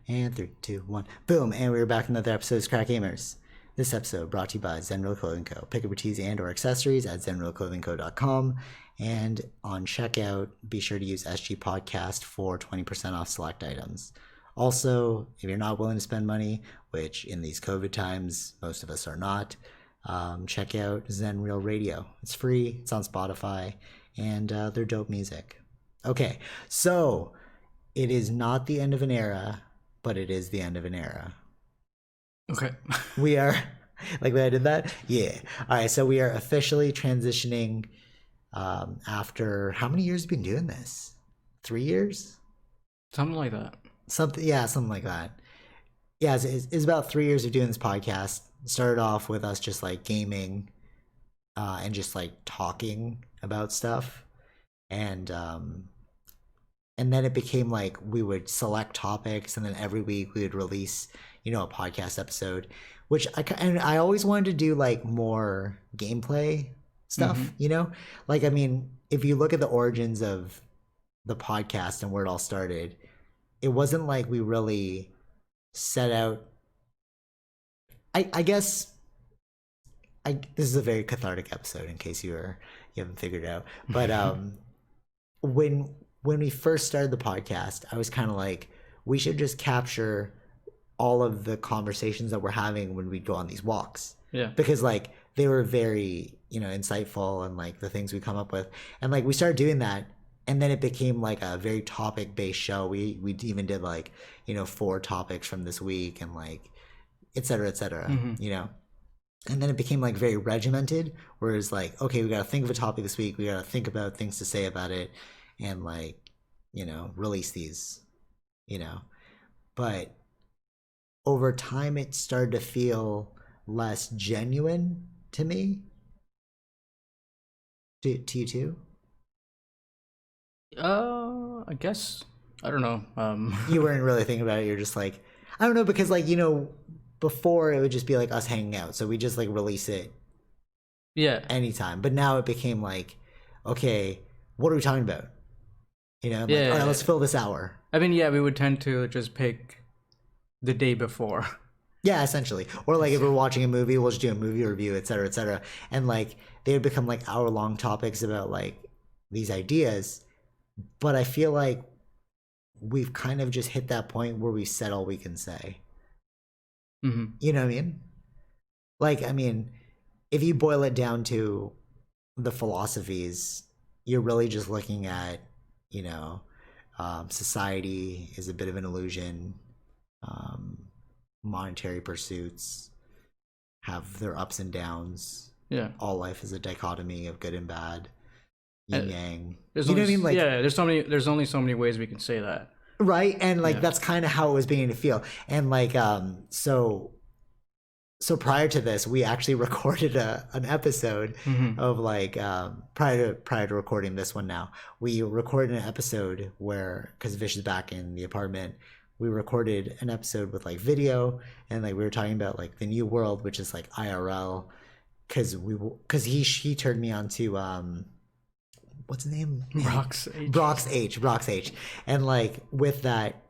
And 3, 2, 1, boom! And we're back in another episode of Crack Gamers. This episode brought to you by Zenreal Clothing Co. Pick up your tees and or accessories at zenrealclothingco.com. And on checkout, be sure to use SG Podcast for 20% off select items. Also, if you're not willing to spend money, which in these COVID times, most of us are not, check out Zenreal Radio. It's free, it's on Spotify, and they're dope music. Okay, so it is not the end of an era, but it is the end of an era. Okay. We are, like when I did that? Yeah. All right, so we are officially transitioning after, how many years have we been doing this? 3 years? Something like that. Something like that. Yeah, it's about 3 years of doing this podcast. Started off with us just like gaming and just like talking about stuff. And then it became like we would select topics, and then every week we would release, a podcast episode, which I always wanted to do like more gameplay stuff, Like, I mean, if you look at the origins of the podcast and where it all started, it wasn't like we really set out. I guess this is a very cathartic episode in case you haven't figured it out. But when we first started the podcast, I was kind of like, we should just capture all of the conversations that we're having when we go on these walks. Yeah. Because like they were very, insightful, and like the things we come up with. And like we started doing that, and then it became like a very topic based show. We even did like, 4 topics from this week, and like et cetera, and then it became like very regimented, whereas like, okay, we got to think of a topic this week, we got to think about things to say about it, and like, release these, but over time it started to feel less genuine to me. To you too? I guess, I don't know. You weren't really thinking about it, you're just like, I don't know, because like, before it would just be like us hanging out, so we just like release it anytime, but now it became like, okay, what are we talking about? Like, all right, let's fill this hour. I mean, we would tend to just pick the day before. Yeah, essentially. Or like if we're watching a movie, we'll just do a movie review, et cetera, and like they would become like hour-long topics about like these ideas. But I feel like we've kind of just hit that point where we said all we can say. Mm-hmm. You know what I mean? Like, I mean, if you boil it down to the philosophies, you're really just looking at, society is a bit of an illusion. Monetary pursuits have their ups and downs. Yeah. All life is a dichotomy of good and bad. Yin yang. What I mean? Like, there's only so many ways we can say that. Right? And like that's kind of how it was beginning to feel. And like so prior to this, we actually recorded an episode of like prior to recording this one now. We recorded an episode where, because Vish is back in the apartment, we recorded an episode with like video, and like we were talking about like the new world, which is like IRL, because he turned me on to what's his name? Brox H. And like with that,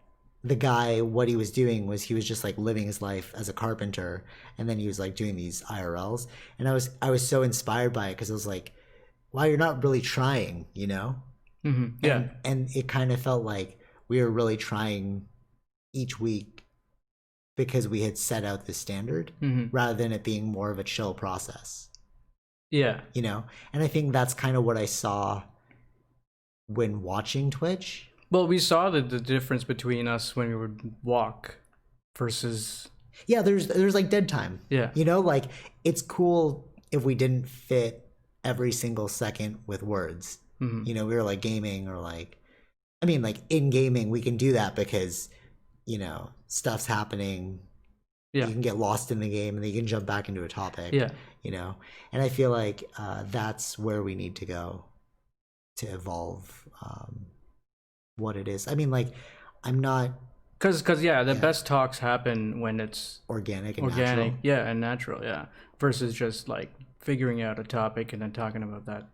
the guy, what he was doing was he was just like living his life as a carpenter, and then he was like doing these IRLs, and I was so inspired by it, because I was like, wow, you're not really trying, Mm-hmm. Yeah. And it kind of felt like we were really trying each week, because we had set out this standard, rather than it being more of a chill process. Yeah. And I think that's kind of what I saw when watching Twitch. Well, we saw the difference between us when we would walk versus... Yeah, there's like dead time. Yeah. Like it's cool if we didn't fit every single second with words. We were like gaming, or like, I mean, like in gaming, we can do that because, stuff's happening. Yeah. You can get lost in the game, and then you can jump back into a topic. Yeah. And I feel like that's where we need to go to evolve what it is. I mean, like, I'm not... Because the best talks happen when it's... Organic, natural. Yeah, and natural, yeah. Versus just, like, figuring out a topic and then talking about that.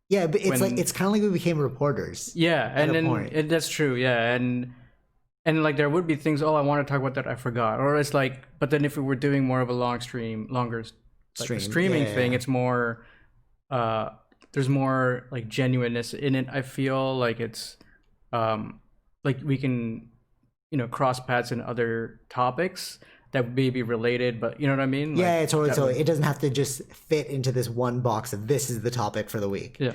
Yeah, but it's like, it's kind of like we became reporters. Yeah, and then that's true, yeah. And And like there would be things, oh, I want to talk about that, I forgot, or it's like, but then if we were doing more of a longer like a streaming thing, it's more, there's more like genuineness in it. I feel like it's, like we can, cross paths in other topics that may be related, but you know what I mean? Like, yeah, totally. So it doesn't have to just fit into this one box of this is the topic for the week. Yeah.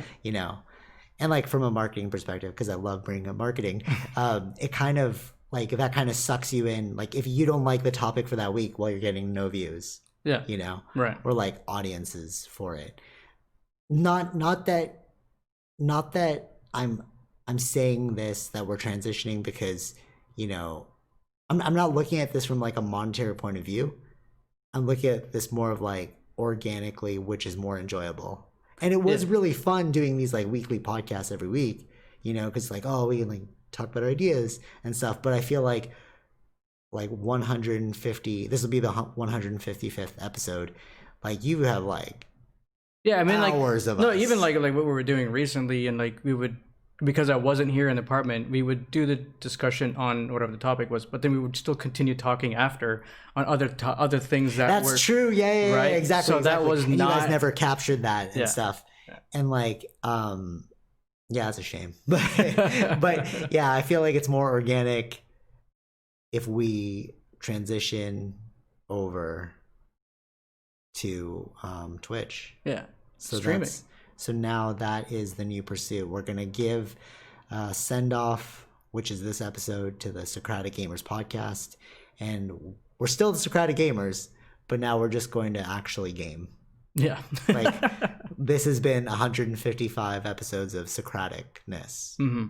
And like from a marketing perspective, because I love bringing up marketing, it kind of like that kind of sucks you in. Like if you don't like the topic for that week, well, you're getting no views. Yeah. Right. Or like audiences for it. Not that I'm saying this that we're transitioning because I'm not looking at this from like a monetary point of view. I'm looking at this more of like organically, which is more enjoyable. And it was really fun doing these like weekly podcasts every week, because like, oh, we can like talk about our ideas and stuff. But I feel like 150, this will be the 155th episode. Like you have like, yeah, I mean, hours like, of us. Even like what we were doing recently, and like we would, because I wasn't here in the apartment, we would do the discussion on whatever the topic was, but then we would still continue talking after on other things that That's were true. Yeah, right? Exactly. So that was and not. You guys never captured that and stuff, and like, yeah, it's a shame, but yeah, I feel like it's more organic if we transition over to Twitch. Yeah. So streaming. So now that is the new pursuit. We're going to give send off, which is this episode, to the Socratic Gamers podcast. And we're still the Socratic Gamers, but now we're just going to actually game. Yeah. Like this has been 155 episodes of Socraticness. Mm-hmm.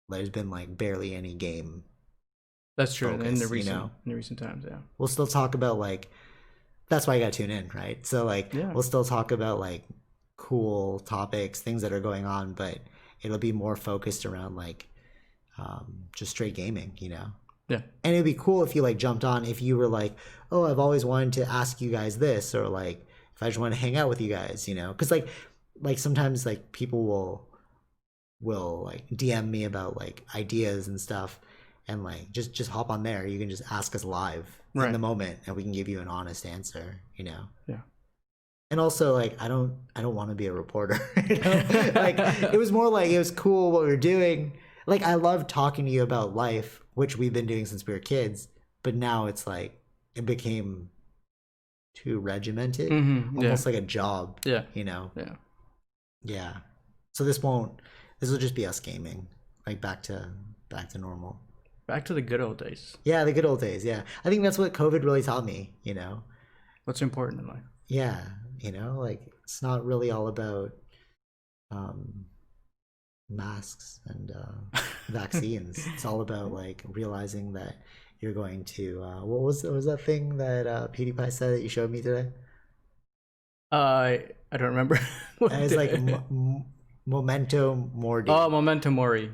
There's been like barely any game. That's true. Focus, in the recent times, yeah. We'll still talk about like, that's why you got to tune in, right? So like, we'll still talk about like cool topics, things that are going on, but it'll be more focused around like just straight gaming, Yeah. And it'd be cool if you like jumped on, if you were like, oh, I've always wanted to ask you guys this, or like if I just want to hang out with you guys, because like sometimes like people will like DM me about like ideas and stuff, and like just hop on there. You can just ask us live in the moment, and we can give you an honest answer. Yeah. And also, like, I don't want to be a reporter. Like, it was more like it was cool what we were doing. Like, I love talking to you about life, which we've been doing since we were kids. But now it's like it became too regimented, almost like a job. Yeah. Yeah. So this will just be us gaming, like back to normal. Back to the good old days. Yeah, the good old days. Yeah, I think that's what COVID really taught me. What's important in life. Yeah, like it's not really all about masks and vaccines. It's all about like realizing that you're going to what was that thing that PewDiePie said that you showed me today? I don't remember. It's like memento mori. Oh, memento mori.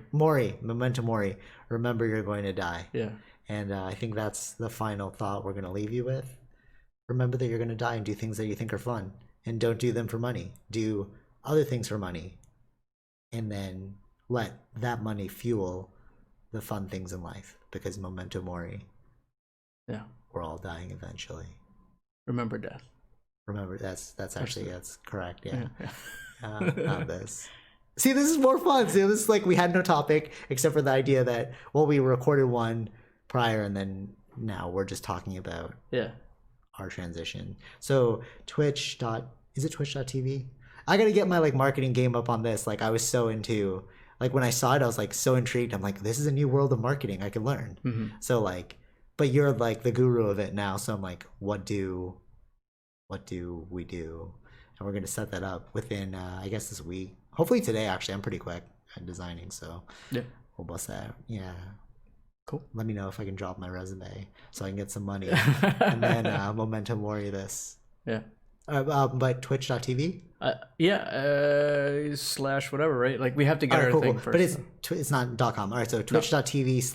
Memento mori. Remember, you're going to die. Yeah. And I think that's the final thought we're going to leave you with. Remember that you're going to die, and do things that you think are fun, and don't do them for money. Do other things for money, and then let that money fuel the fun things in life, because memento mori. Yeah. We're all dying eventually. Remember death. Remember, that's correct. Yeah. Yeah. This. See, this is more fun. See, this is like we had no topic except for the idea that, well, we recorded one prior, and then now we're just talking about our transition. So is it twitch.tv? I gotta get my like marketing game up on this. Like I was so into, like when I saw it, I was like so intrigued. I'm like, this is a new world of marketing I can learn. Mm-hmm. So like, but you're like the guru of it now. So I'm like, what do we do? And we're gonna set that up within I guess this week. Hopefully today. Actually, I'm pretty quick at designing, so we'll bust that. Yeah. Cool. Let me know if I can drop my resume so I can get some money, and then memento mori this. Yeah. But twitch.tv. / whatever, right? Like we have to get our thing first. But it's not .com. All right, so twitch.tv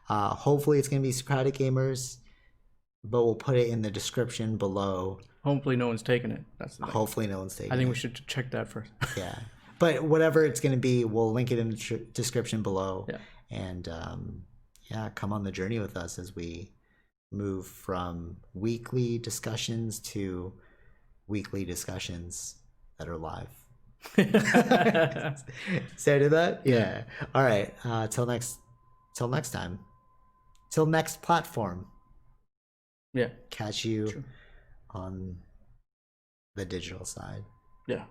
/ hopefully it's gonna be Socratic Gamers, but we'll put it in the description below. Hopefully no one's taking it. That's the thing. Hopefully no one's taking it. I think we should check that first. Yeah. But whatever it's going to be, we'll link it in the description below. Yeah. And yeah, come on the journey with us as we move from weekly discussions to weekly discussions that are live. Say I did that? Yeah. All right. Till next time. Till next platform. Yeah. Catch you on the digital side. Yeah.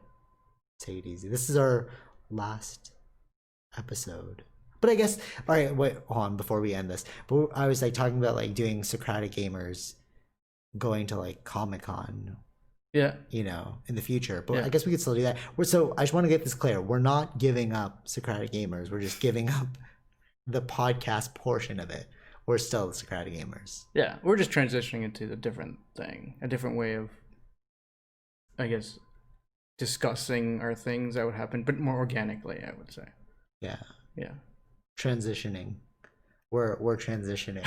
Take it easy. This is our last episode. But I guess, all right, wait, hold on before we end this. But I was like talking about like doing Socratic gamers going to like Comic-Con. Yeah. You know, in the future. But I guess we could still do that. So I just want to get this clear. We're not giving up Socratic gamers. We're just giving up the podcast portion of it. We're still the Socratic gamers. Yeah. We're just transitioning into a different thing, a different way of, I guess, discussing our things that would happen, but more organically, I would say. Yeah. Yeah. Transitioning. We're transitioning.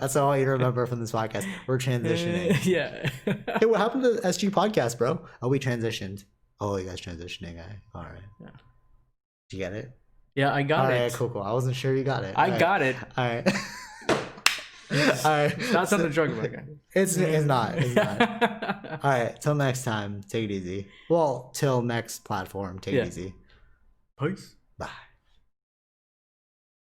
That's all you remember from this podcast. We're transitioning. Yeah. Hey, what happened to the SG podcast, bro? Oh, we transitioned. Oh, you guys transitioning. All right. Yeah. Did you get it? Yeah, I got it. All right, cool. I wasn't sure you got it. I got it. All right. All right. Not something to joke about, guys. It's not. All right. Till next time. Take it easy. Well, till next platform. Take it easy. Peace. Bye.